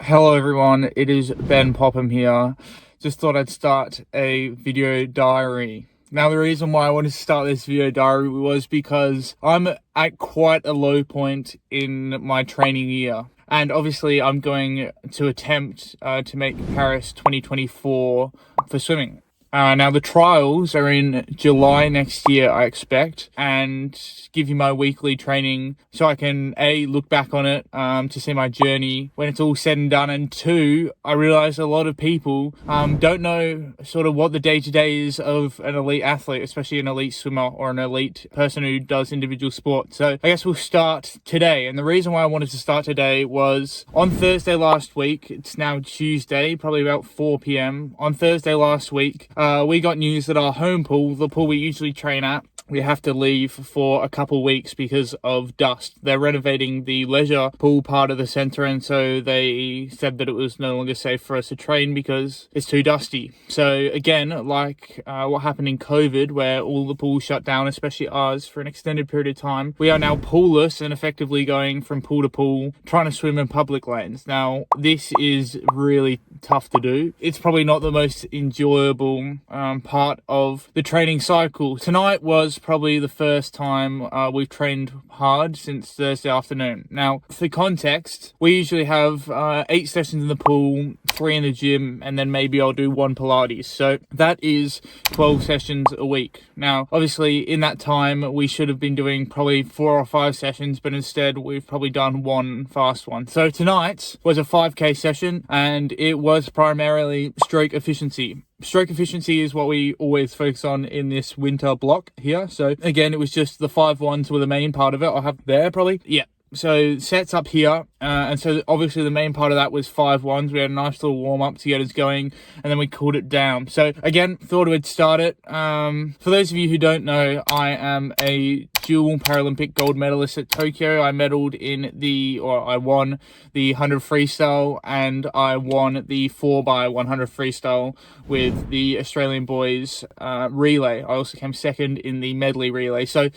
Hello everyone, it is Ben Popham here. Just thought I'd start a video diary. Now the reason why I wanted to start this video diary was because I'm at quite a low point in my training year. And obviously I'm going to attempt to make Paris 2024 for swimming. Now the trials are in July next year, I expect, and give you my weekly training so I can look back on it to see my journey when it's all said and done, and two, I realize a lot of people don't know sort of what the day-to-day is of an elite athlete, especially an elite swimmer or an elite person who does individual sport. So I guess we'll start today, and the reason why I wanted to start today was on Thursday last week. It's now Tuesday, probably about 4 p.m. On Thursday last week, we got news that our home pool, the pool we usually train at, we have to leave for a couple weeks because of dust. They're renovating the leisure pool part of the centre, and so they said that it was no longer safe for us to train because it's too dusty. So again, like what happened in COVID, where all the pools shut down, especially ours, for an extended period of time, we are now poolless and effectively going from pool to pool, trying to swim in public lanes. Now, this is really tough to do. It's probably not the most enjoyable part of the training cycle. Tonight was probably the first time we've trained hard since Thursday afternoon. Now, for context, we usually have 8 sessions in the pool, 3 in the gym, and then maybe I'll do 1 Pilates. So that is 12 sessions a week. Now, obviously, in that time, we should have been doing probably 4 or 5 sessions, but instead we've probably done 1 fast one. So tonight was a 5K session, and it was primarily stroke efficiency. Stroke efficiency is what we always focus on in this winter block here. So again, it was just the 5-1s were the main part of it. I'll have there probably. Yeah. So sets up here, and so obviously the main part of that was 5-1s. We had a nice little warm up to get us going, and then we cooled it down. So again, thought we'd start it. For those of you who don't know, I am a dual Paralympic gold medalist at Tokyo. I I won the 100 freestyle, and I won the 4x100 freestyle with the Australian boys relay. I also came second in the medley relay. So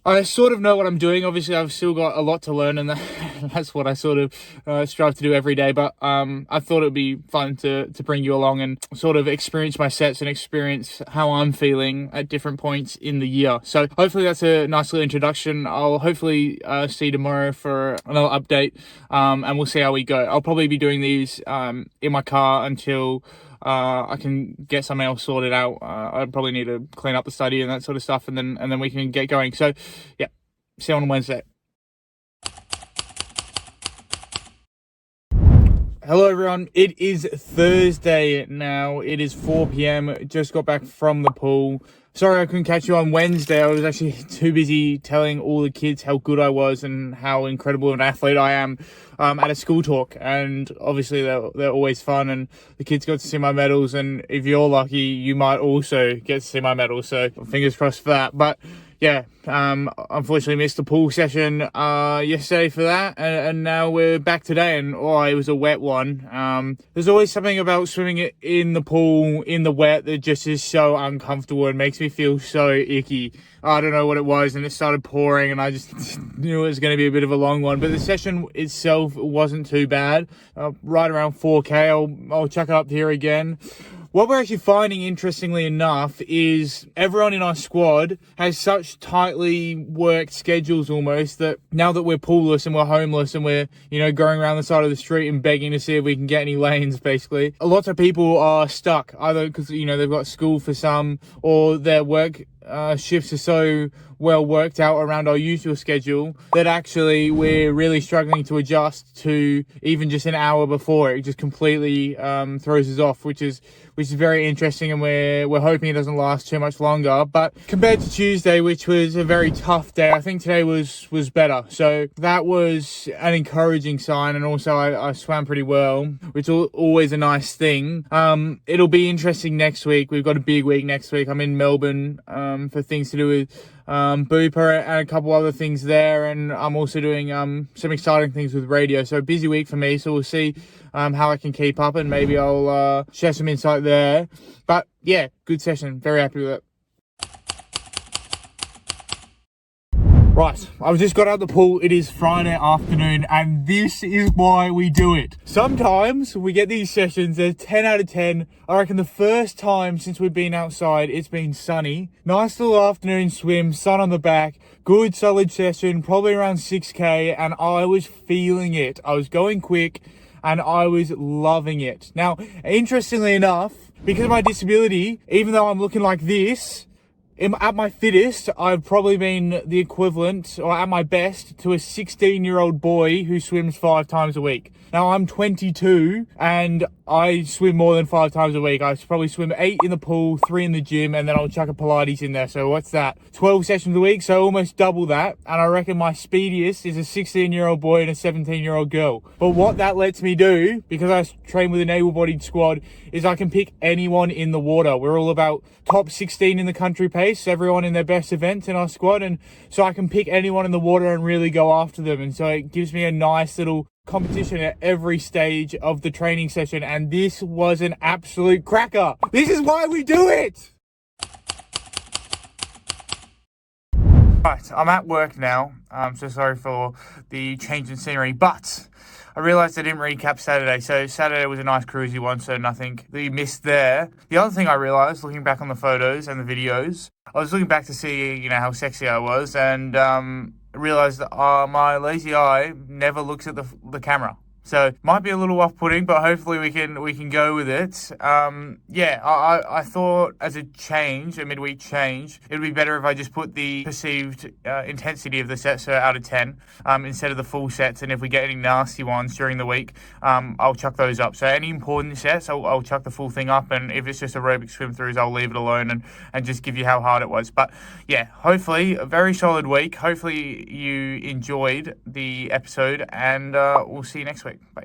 I sort of know what I'm doing. Obviously, I've still got a lot to learn, and that's what I sort of strive to do every day. But I thought it would be fun to bring you along and sort of experience my sets and experience how I'm feeling at different points in the year. So hopefully that's a nice little introduction. I'll hopefully see you tomorrow for another update, and we'll see how we go. I'll probably be doing these in my car until I can get something else sorted out. I probably need to clean up the study and that sort of stuff, and then we can get going. So yeah, see you on Wednesday. Hello everyone, it is Thursday now. It is 4 p.m. Just got back from the pool. Sorry I couldn't catch you on Wednesday. I was actually too busy telling all the kids how good I was and how incredible an athlete I am at a school talk. And obviously they're always fun, and the kids got to see my medals, and if you're lucky, you might also get to see my medals. So fingers crossed for that. But yeah, unfortunately missed the pool session yesterday for that, and now we're back today, and it was a wet one. There's always something about swimming in the pool in the wet that just is so uncomfortable and makes me feel so icky. I don't know what it was, and it started pouring, and I just knew it was going to be a bit of a long one. But the session itself wasn't too bad. Right around 4K. I'll chuck it up here again. What we're actually finding, interestingly enough, is everyone in our squad has such tightly worked schedules almost that now that we're poolless and we're homeless and we're, going around the side of the street and begging to see if we can get any lanes, basically, lots of people are stuck, either because, they've got school for some, or their work shifts are so well worked out around our usual schedule that actually we're really struggling to adjust to even just an hour before. It just completely throws us off, which is very interesting, and we're hoping it doesn't last too much longer. But compared to Tuesday, which was a very tough day, I think today was better. So that was an encouraging sign, and also I swam pretty well, which is always a nice thing. It'll be interesting next week. We've got a big week next week. I'm in Melbourne for things to do with Booper and a couple other things there, and I'm also doing some exciting things with radio. So a busy week for me, so we'll see how I can keep up, and maybe I'll share some insight there. But yeah, good session, very happy with it. Right, I've just got out the pool. It is Friday afternoon, and this is why we do it. Sometimes we get these sessions, they're 10 out of 10. I reckon the first time since we've been outside, it's been sunny. Nice little afternoon swim, sun on the back, good solid session, probably around 6K, and I was feeling it. I was going quick, and I was loving it. Now, interestingly enough, because of my disability, even though I'm looking like this, at my fittest, I've probably been the equivalent, or at my best, to a 16-year-old boy who swims 5 times a week. Now, I'm 22, and I swim more than 5 times a week. I probably swim 8 in the pool, 3 in the gym, and then I'll chuck a Pilates in there. So what's that? 12 sessions a week, so almost double that. And I reckon my speediest is a 16-year-old boy and a 17-year-old girl. But what that lets me do, because I train with an able-bodied squad, is I can pick anyone in the water. We're all about top 16 in the country pace, everyone in their best events in our squad. And so I can pick anyone in the water and really go after them. And so it gives me a nice little competition at every stage of the training session, and this was an absolute cracker. This is why we do it. Right, I'm at work now. I'm so sorry for the change in scenery, but I realised I didn't recap Saturday. So Saturday was a nice cruisy one, so nothing that you missed there. The other thing I realised, looking back on the photos and the videos, I was looking back to see, how sexy I was, and realised that my lazy eye never looks at the camera. So might be a little off-putting, but hopefully we can go with it. I thought as a midweek change, it would be better if I just put the perceived intensity of the set, so out of 10, instead of the full sets. And if we get any nasty ones during the week, I'll chuck those up. So any important sets, I'll chuck the full thing up. And if it's just aerobic swim throughs, I'll leave it alone and just give you how hard it was. But yeah, hopefully a very solid week. Hopefully you enjoyed the episode, and we'll see you next week. Bye.